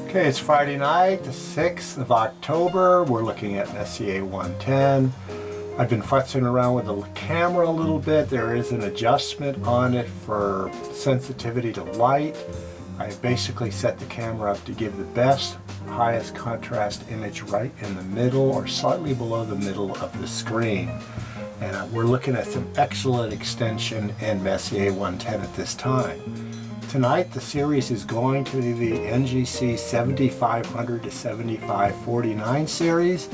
Okay, it's Friday night, the 6th of October. We're looking at an SCA-110. I've been futzing around with the camera a little bit. There is an adjustment on it for sensitivity to light. I basically set the camera up to give the best, highest contrast image right in the middle or slightly below the middle of the screen. And we're looking at some excellent extension in SCA-110 at this time. Tonight the series is going to be the NGC7500-7549 series.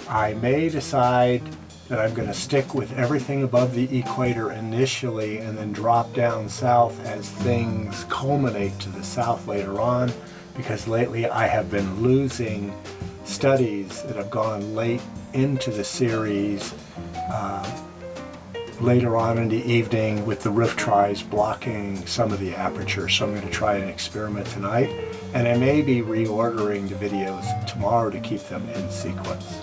I may decide that I'm going to stick with everything above the equator initially and then drop down south as things culminate to the south later on, because lately I have been losing studies that have gone late into the series later on in the evening with the roof tries blocking some of the aperture. So I'm going to try an experiment tonight, and I may be reordering the videos tomorrow to keep them in sequence.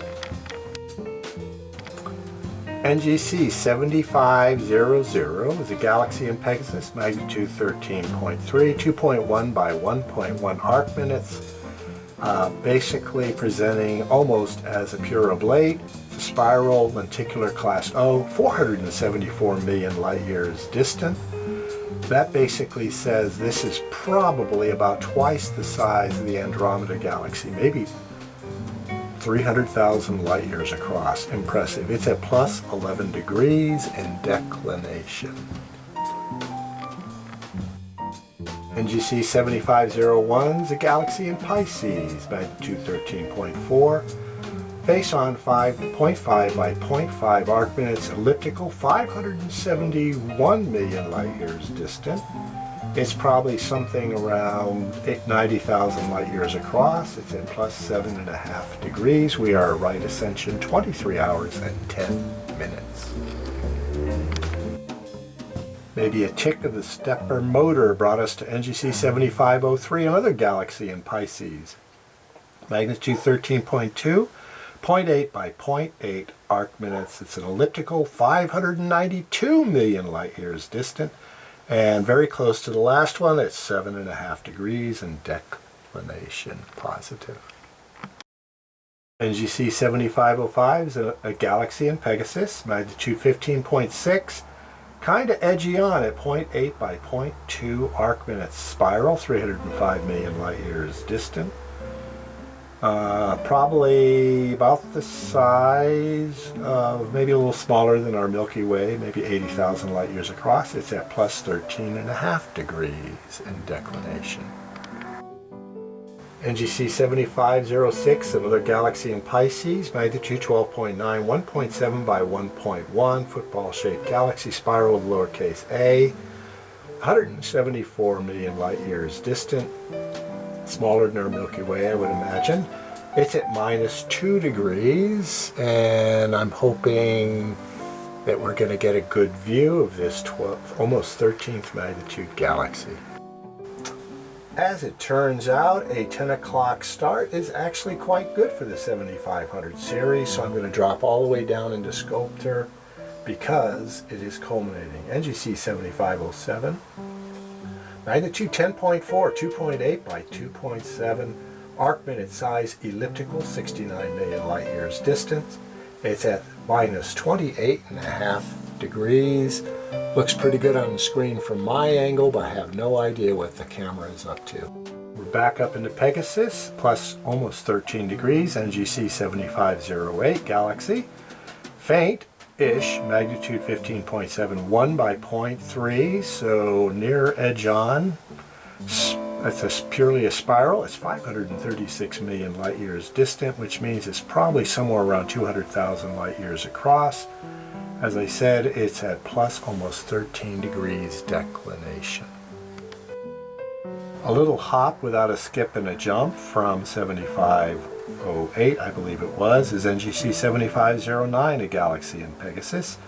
NGC7500 is a Galaxy and Pegasus, magnitude 13.3, 2.1 by 1.1 arc minutes, basically presenting almost as a pure oblate. It's a spiral lenticular class O, 474 million light years distant. That basically says this is probably about twice the size of the Andromeda Galaxy, maybe 300,000 light years across. Impressive. It's at plus 11 degrees in declination. NGC7501 is a Galaxy in Pisces, magnitude 13.4, face on 5.5 by 0.5 arc minutes, elliptical, 571 million light years distant. It's probably something around 90,000 light years across. It's at plus 7.5 degrees. We are right ascension, 23 hours and 10 minutes. Maybe a tick of the stepper motor brought us to NGC7503, another Galaxy in Pisces. Magnitude 13.2, 0.8 by 0.8 arc minutes. It's an elliptical, 592 million light years distant. And very close to the last one, it's 7.5 degrees in declination, positive. NGC7505 is a Galaxy in Pegasus, magnitude 15.6, kind of edgy on at 0.8 by 0.2 arc minutes, spiral, 305 million light years distant. Probably about the size of, maybe a little smaller than our Milky Way, maybe 80,000 light years across. It's at plus 13.5 degrees in declination. NGC7506, another Galaxy in Pisces, magnitude 12.9, 1.7 by 1.1, football-shaped galaxy, spiral of lowercase a, 174 million light years distant. Smaller than our Milky Way, I would imagine. It's at minus 2 degrees, and I'm hoping that we're going to get a good view of this 12th, almost 13th magnitude galaxy. As it turns out, a 10 o'clock start is actually quite good for the 7500 series, so I'm going to drop all the way down into Sculptor because it is culminating. NGC7507. Magnitude 10.4, 2.8 by 2.7, arc minute size, elliptical, 69 million light years distant. It's at minus 28.5 degrees. Looks pretty good on the screen from my angle, but I have no idea what the camera is up to. We're back up into Pegasus, plus almost 13 degrees, NGC7508 Galaxy. Faint-ish, magnitude 15.7, 1 by 0.3, so near edge on. That's purely a spiral. It's 536 million light years distant, which means it's probably somewhere around 200,000 light years across. As I said, it's at plus almost 13 degrees declination. A little hop without a skip and a jump from 7508, I believe it was, is NGC7509, a Galaxy in Pegasus.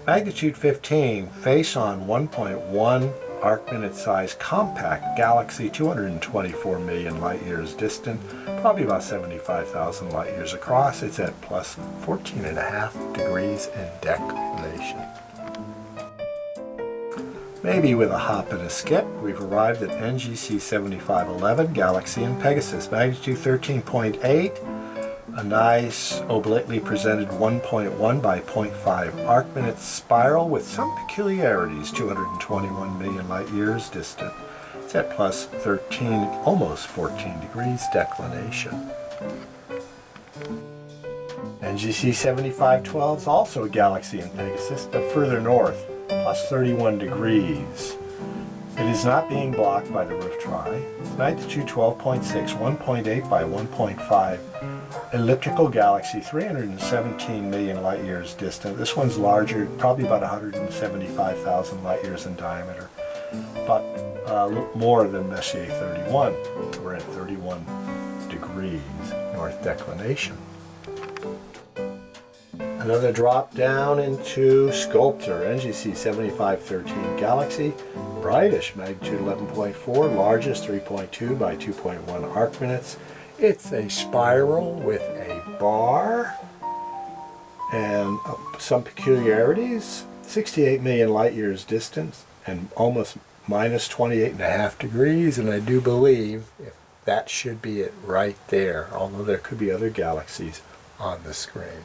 Magnitude 15, face on 1.1 arc minute size compact galaxy, 224 million light years distant, probably about 75,000 light years across. It's at plus 14.5 degrees in declination. Maybe with a hop and a skip, we've arrived at NGC7511 Galaxy and Pegasus, magnitude 13.8, a nice obliquely presented 1.1 by 0.5 arc-minute spiral with some peculiarities, 221 million light years distant. It's at plus 13, almost 14 degrees declination. NGC7512 is also a Galaxy and Pegasus, but further north, plus 31 degrees. It is not being blocked by the roof try. It's magnitude 12.6, 1.8 by 1.5 elliptical galaxy, 317 million light years distant. This one's larger, probably about 175,000 light years in diameter, but a little more than Messier 31. We're at 31 degrees north declination. Another drop down into Sculptor, NGC 7513 Galaxy, brightest, magnitude 11.4, largest 3.2 by 2.1 arc minutes. It's a spiral with a bar and some peculiarities, 68 million light years distance and almost minus 28.5 degrees, and I do believe that should be it right there, although there could be other galaxies on the screen.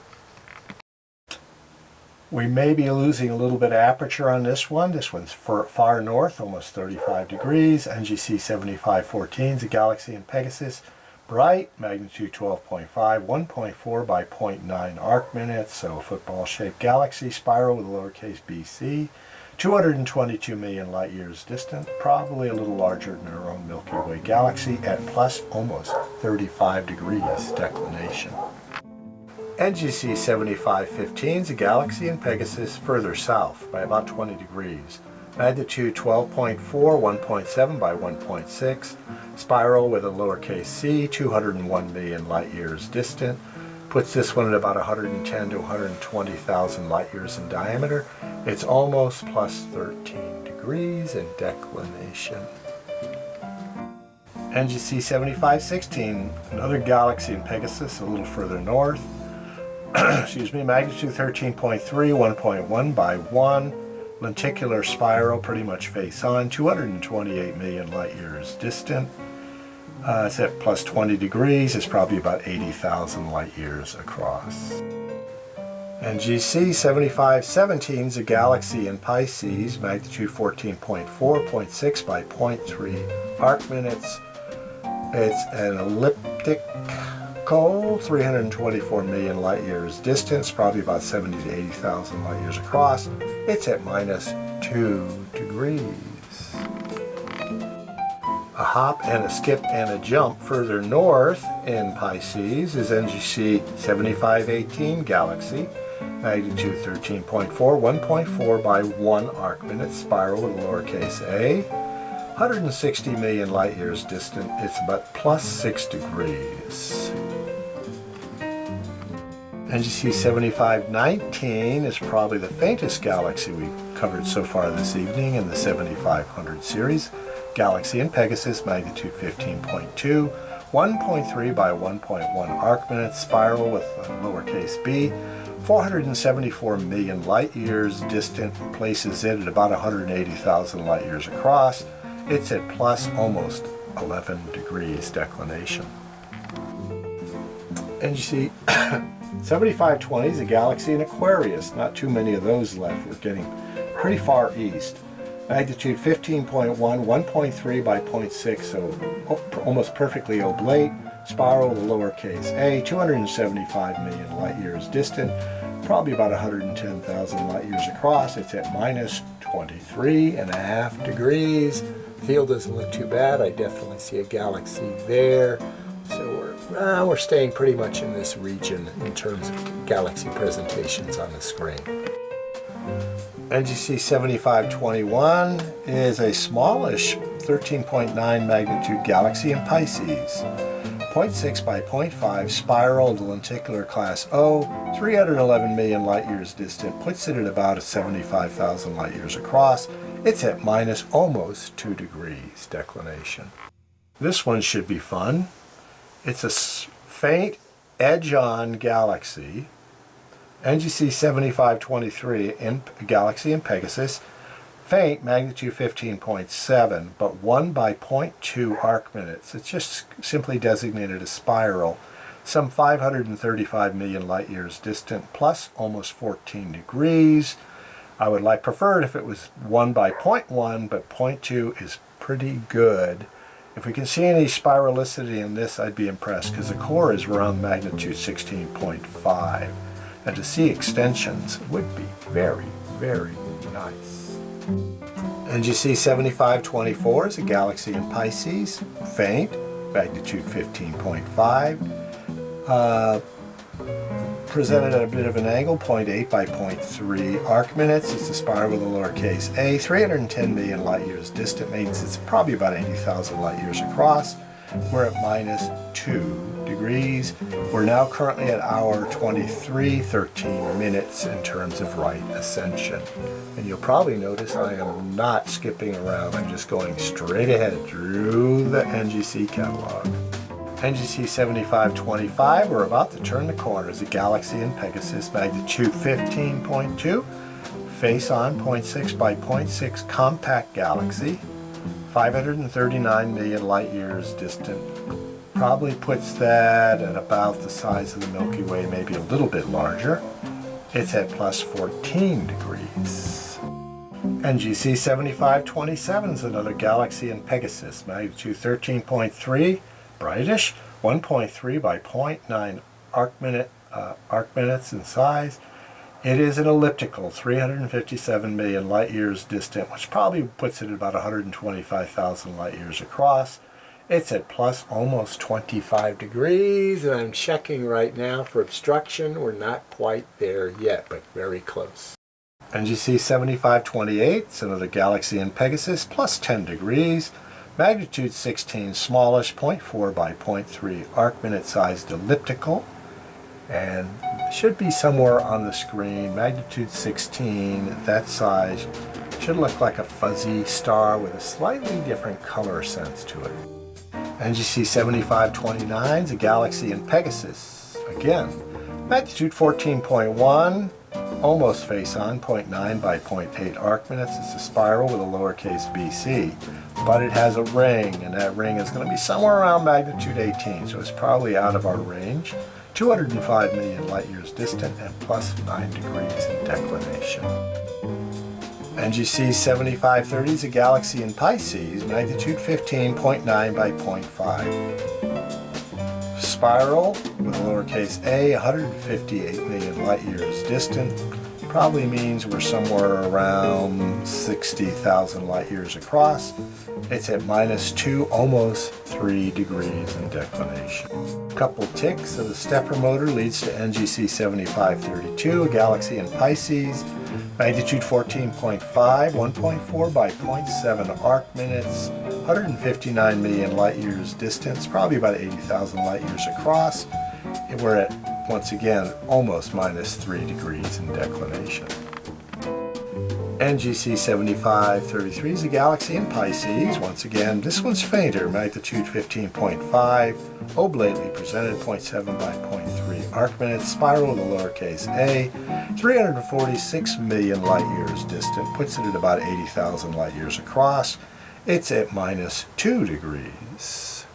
We may be losing a little bit of aperture on this one. This one's far north, almost 35 degrees. NGC 7514 is a Galaxy and Pegasus. Bright, magnitude 12.5, 1.4 by 0.9 arc minutes, so football-shaped galaxy, spiral with a lowercase bc. 222 million light years distant, probably a little larger than our own Milky Way galaxy at plus almost 35 degrees declination. NGC 7515 is a Galaxy and Pegasus further south by about 20 degrees. Magnitude 12.4, 1.7 by 1.6. Spiral with a lowercase c, 201 million light years distant. Puts this one at about 110 to 120,000 light years in diameter. It's almost plus 13 degrees in declination. NGC 7516, another Galaxy and Pegasus a little further north. Excuse me, magnitude 13.3, 1.1 by 1, lenticular spiral, pretty much face on, 228 million light years distant. It's at plus 20 degrees, it's probably about 80,000 light years across. NGC 7517 is a Galaxy in Pisces, magnitude 14.4, 0.6 by 0.3 arc minutes. It's an elliptical, 324 million light years distance, probably about 70 to 80,000 light years across. It's at minus 2 degrees. A hop and a skip and a jump further north in Pisces is NGC 7518 Galaxy, magnitude 13.4, 1.4 by 1 arc minute, spiral with lowercase a. 160 million light years distant, it's about plus 6 degrees. NGC 7519 is probably the faintest galaxy we've covered so far this evening in the 7500 series. Galaxy and Pegasus, magnitude 15.2, 1.3 by 1.1 arc minutes, spiral with a lowercase b. 474 million light years distant, places it at about 180,000 light years across. It's at plus almost 11 degrees declination. NGC 7520 is a Galaxy in Aquarius. Not too many of those left. We're getting pretty far east. Magnitude 15.1, 1.3 by 0.6, so almost perfectly oblate. Spiral with a lowercase a, 275 million light years distant, probably about 110,000 light years across. It's at minus 23.5 degrees. Field doesn't look too bad. I definitely see a galaxy there. So we're staying pretty much in this region in terms of galaxy presentations on the screen. NGC 7521 is a smallish 13.9 magnitude galaxy in Pisces. 0.6 by 0.5 spiral lenticular class O, 311 million light years distant, puts it at about 75,000 light years across. It's at minus almost 2 degrees declination. This one should be fun. It's a faint edge-on galaxy. NGC 7523 in Galaxy and Pegasus. Faint, magnitude 15.7, but 1 by 0.2 arc minutes. It's just simply designated a spiral, some 535 million light years distant, plus almost 14 degrees. I would prefer it if it was 1 by 0.1, but 0.2 is pretty good. If we can see any spiralicity in this, I'd be impressed, because the core is around magnitude 16.5. And to see extensions would be very, very nice. NGC7524 is a galaxy in Pisces, faint, magnitude 15.5. Presented at a bit of an angle, 0.8 by 0.3 arc minutes. It's a spiral with a lowercase a. 310 million light years distant means it's probably about 80,000 light years across. We're at minus 2 degrees. We're now currently at hour 23:13 minutes in terms of right ascension. And you'll probably notice I am not skipping around. I'm just going straight ahead through the NGC catalog. NGC7525, we're about to turn the corner, is a galaxy in Pegasus, magnitude 15.2, face on 0.6 by 0.6 compact galaxy, 539 million light years distant. Probably puts that at about the size of the Milky Way, maybe a little bit larger. It's at plus 14 degrees. NGC7527 is another galaxy in Pegasus, magnitude 13.3, brightish, 1.3 by 0.9 arc minutes in size. It is an elliptical, 357 million light years distant, which probably puts it at about 125,000 light years across. It's at plus almost 25 degrees, and I'm checking right now for obstruction. We're not quite there yet, but very close. NGC 7528, it's another galaxy in Pegasus, plus 10 degrees. Magnitude 16, smallish, 0.4 by 0.3 arc minute sized elliptical. And should be somewhere on the screen. Magnitude 16, that size, should look like a fuzzy star with a slightly different color sense to it. NGC 7529 is a galaxy in Pegasus. Again, magnitude 14.1, almost face on, 0.9 by 0.8 arc minutes. It's a spiral with a lowercase bc, but it has a ring, and that ring is going to be somewhere around magnitude 18, so it's probably out of our range. 205 million light years distant and plus 9 degrees in declination. NGC 7530 is a galaxy in Pisces, magnitude 15.9 by 0.5. Spiral with a lowercase a, 158 million light years distant. Probably means we're somewhere around 60,000 light years across. It's at minus 2, almost 3 degrees in declination. A couple ticks of the stepper motor leads to NGC 7532, a galaxy in Pisces, magnitude 14.5, 1.4 by 0.7 arc minutes, 159 million light years distance, probably about 80,000 light years across. And we're at, once again, almost minus 3 degrees in declination. NGC 7533 is a galaxy in Pisces. Once again, this one's fainter, magnitude 15.5, oblately presented, 0.7 by 0.3 arc minutes, spiral with a lowercase a, 346 million light years distant, puts it at about 80,000 light years across. It's at minus 2 degrees.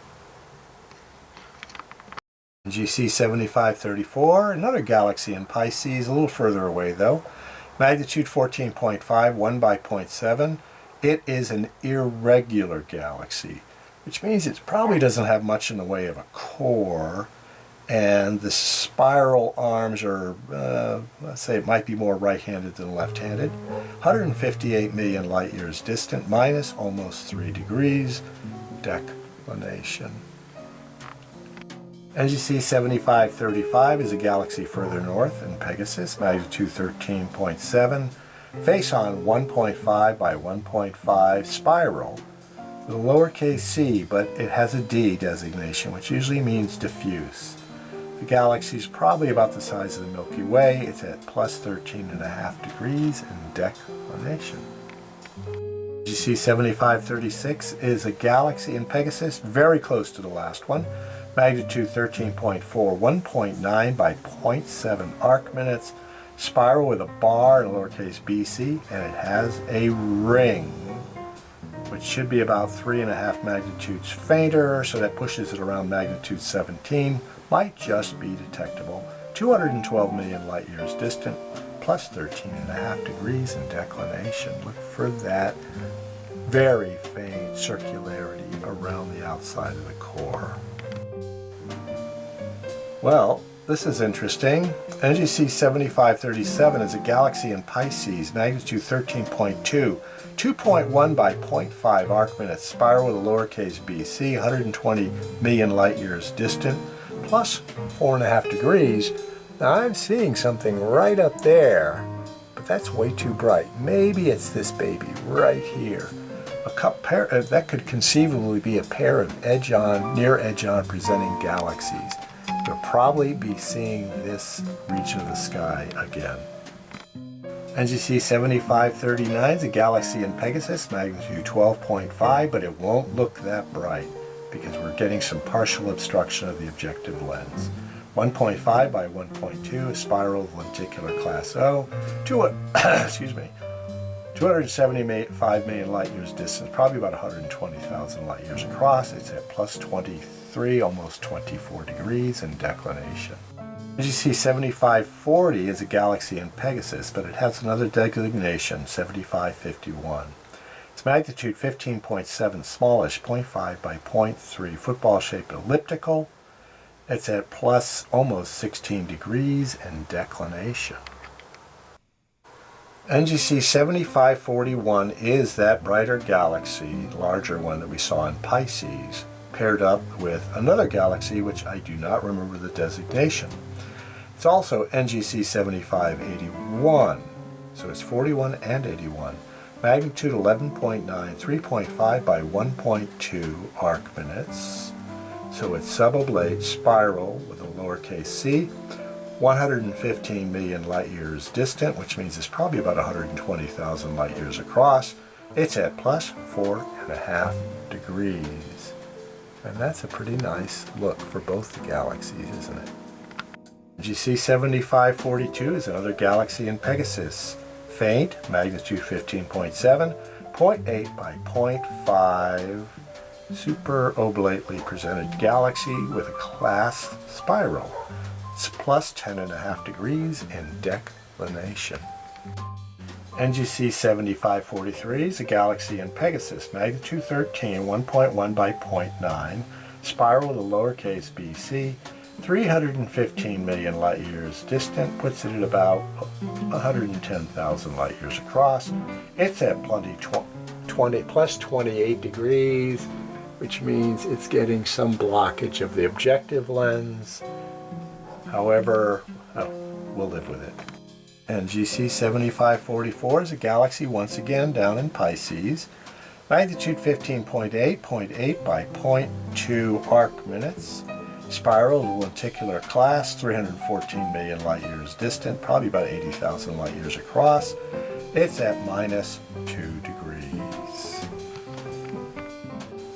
NGC 7534, another galaxy in Pisces, a little further away though. Magnitude 14.5, 1 by 0.7. It is an irregular galaxy, which means it probably doesn't have much in the way of a core, and the spiral arms are, let's say it might be more right-handed than left-handed. 158 million light years distant, minus almost 3 degrees declination. NGC 7535 is a galaxy further north in Pegasus, magnitude 13.7, face on 1.5 by 1.5 spiral with a lowercase c, but it has a D designation, which usually means diffuse. The galaxy is probably about the size of the Milky Way. It's at plus 13.5 degrees in declination. NGC 7536 is a galaxy in Pegasus, very close to the last one. Magnitude 13.4, 1.9 by 0.7 arc minutes, spiral with a bar in lowercase bc, and it has a ring, which should be about 3.5 magnitudes fainter, so that pushes it around magnitude 17, might just be detectable. 212 million light years distant, plus 13.5 degrees in declination. Look for that very faint circularity around the outside of the core. Well, this is interesting. NGC7537 is a galaxy in Pisces, magnitude 13.2, 2.1 by 0.5 arc minutes, spiral with a lowercase bc, 120 million light years distant, plus 4.5 degrees. Now I'm seeing something right up there, but that's way too bright. Maybe it's this baby right here. That could conceivably be a pair of edge-on, near edge-on presenting galaxies. You'll probably be seeing this region of the sky again. NGC7539 is a galaxy in Pegasus, magnitude 12.5, but it won't look that bright because we're getting some partial obstruction of the objective lens. 1.5 by 1.2, a spiral of lenticular class O, 275 million light years distance, probably about 120,000 light years across. It's at plus 23, almost 24 degrees in declination. NGC7540 is a galaxy in Pegasus, but it has another designation, 7551. Its magnitude 15.7, smallish, 0.5 by 0.3, football-shaped elliptical. It's at plus almost 16 degrees in declination. NGC 7541 is that brighter galaxy, larger one that we saw in Pisces, paired up with another galaxy which I do not remember the designation. It's also NGC 7581, so it's 41 and 81. Magnitude 11.9, 3.5 by 1.2 arc minutes. So it's suboblate spiral with a lowercase c, 115 million light years distant, which means it's probably about 120,000 light years across. It's at plus 4.5 degrees. And that's a pretty nice look for both the galaxies, isn't it? NGC 7542 is another galaxy in Pegasus. Faint, magnitude 15.7, 0.8 by 0.5. Super oblately presented galaxy with a class spiral. It's plus 10.5 degrees in declination. NGC 7543 is a galaxy in Pegasus, magnitude 13, 1.1 by 0.9, spiral with a lowercase bc, 315 million light years distant, puts it at about 110,000 light years across. It's at plus 28 degrees, which means it's getting some blockage of the objective lens. However, we'll live with it. NGC 7544 is a galaxy once again down in Pisces. Magnitude 15.8, 0.8 by 0.2 arc minutes. Spiral of lenticular class, 314 million light years distant, probably about 80,000 light years across. It's at minus 2 degrees.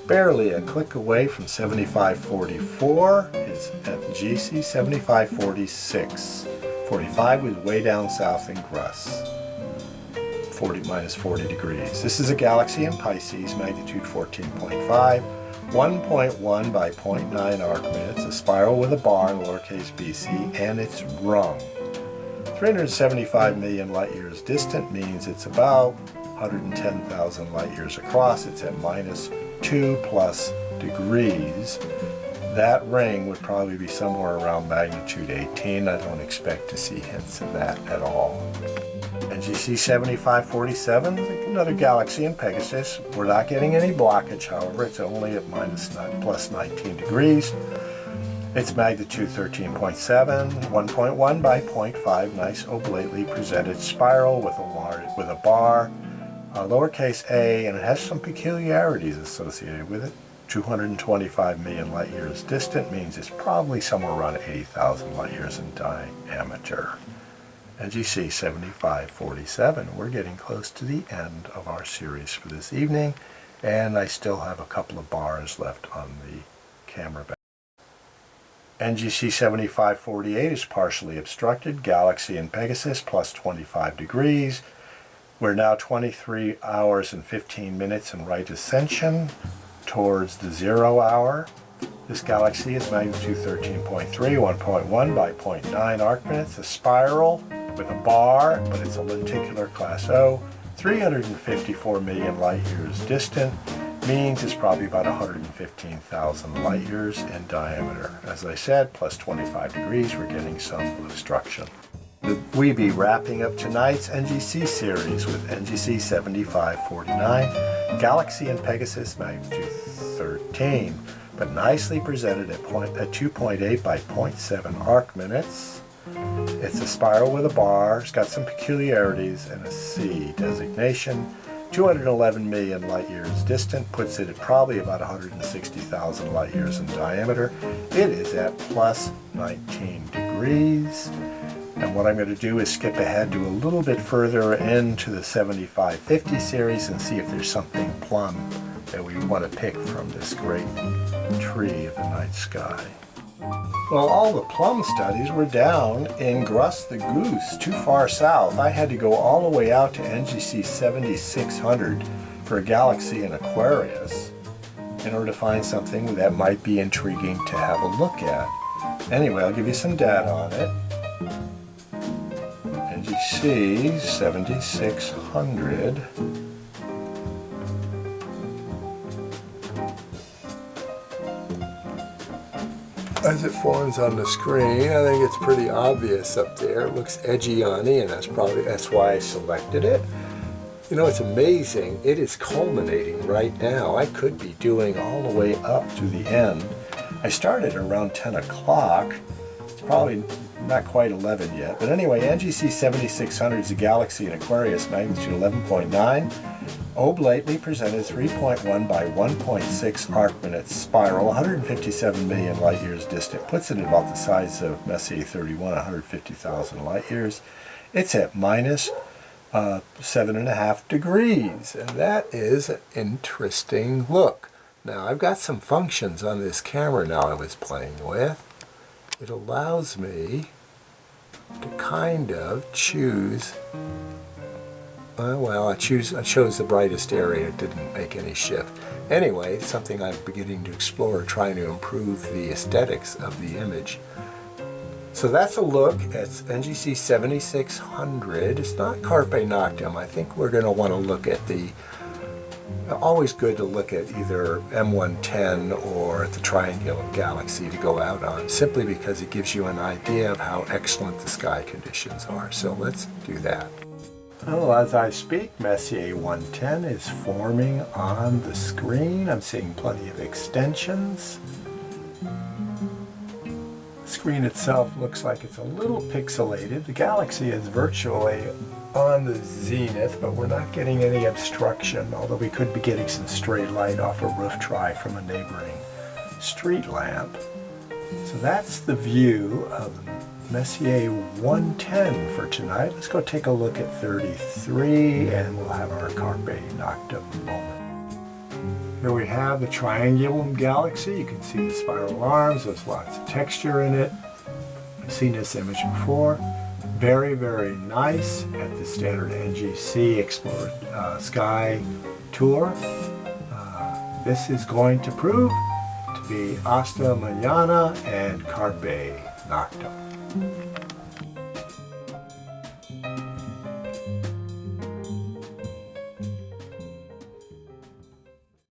Barely a click away from 7544 is NGC 7546. 45 was way down south in Grus. Minus 40 degrees. This is a galaxy in Pisces, magnitude 14.5, 1.1 by 0.9 arc minutes, a spiral with a bar in lowercase bc, and it's rung. 375 million light years distant means it's about 110,000 light years across. It's at minus 2 plus degrees. That ring would probably be somewhere around magnitude 18. I don't expect to see hints of that at all. NGC 7547, another galaxy in Pegasus. We're not getting any blockage, however. It's only at plus 19 degrees. Its magnitude 13.7, 1.1 by 0.5, nice oblately presented spiral with a bar, lowercase a, and it has some peculiarities associated with it. 225 million light years distant means it's probably somewhere around 80,000 light years in diameter. NGC 7547. We're getting close to the end of our series for this evening, and I still have a couple of bars left on the camera back. NGC7548 is partially obstructed. Galaxy and Pegasus plus 25 degrees. We're now 23 hours and 15 minutes in right ascension towards the 0 hour. This galaxy is magnitude 13.3, 1.1 by 0.9 arc minutes, a spiral with a bar, but it's a lenticular class O, 354 million light years distant, means it's probably about 115,000 light years in diameter. As I said, plus 25 degrees, we're getting some obstruction. We'll be wrapping up tonight's NGC series with NGC7549, Galaxy and Pegasus magnitude 13, but nicely presented at 2.8 by 0.7 arc minutes. It's a spiral with a bar, it's got some peculiarities, and a C designation. 211 million light years distant puts it at probably about 160,000 light years in diameter. It is at plus 19 degrees. And what I'm going to do is skip ahead to a little bit further into the 7550 series and see if there's something plum that we want to pick from this great tree of the night sky. Well, all the plum studies were down in Gruss the Goose, too far south. I had to go all the way out to NGC7600 for a Galaxy and Aquarius in order to find something that might be intriguing to have a look at. Anyway, I'll give you some data on it. NGC7600. As it forms on the screen, I think it's pretty obvious up there. It looks edgy-on-y, and that's why I selected it. You know, it's amazing. It is culminating right now. I could be doing all the way up to the end. I started around 10 o'clock. It's probably not quite 11 yet. But anyway, NGC7600 is a Galaxy and Aquarius, magnitude 11.9. Oblately presented 3.1 by 1.6 arc minutes spiral, 157 million light years distant, puts it at about the size of Messier 31, 150,000 light years. It's at minus 7.5 degrees, and that is an interesting look. Now, I've got some functions on this camera now I was playing with. It allows me to kind of choose. Well, I chose the brightest area. It didn't make any shift. Anyway, it's something I'm beginning to explore, trying to improve the aesthetics of the image. So that's a look at NGC 7600. It's not Carpe Noctem. I think we're going to want to look at the, always good to look at either M110 or the Triangular Galaxy to go out on, simply because it gives you an idea of how excellent the sky conditions are. So let's do that. Well, as I speak, Messier 110 is forming on the screen. I'm seeing plenty of extensions. The screen itself looks like it's a little pixelated. The Galaxy is virtually on the zenith, but we're not getting any obstruction, although we could be getting some stray light off a roof try from a neighboring street lamp. So that's the view of Messier 110 for tonight. Let's go take a look at 33 and we'll have our Carpe Noctem moment. Here we have the Triangulum Galaxy. You can see the spiral arms. There's lots of texture in it. I've seen this image before. Very, very nice at the standard NGC Explore Sky Tour. This is going to prove to be Hasta Mañana and Carpe Noctem.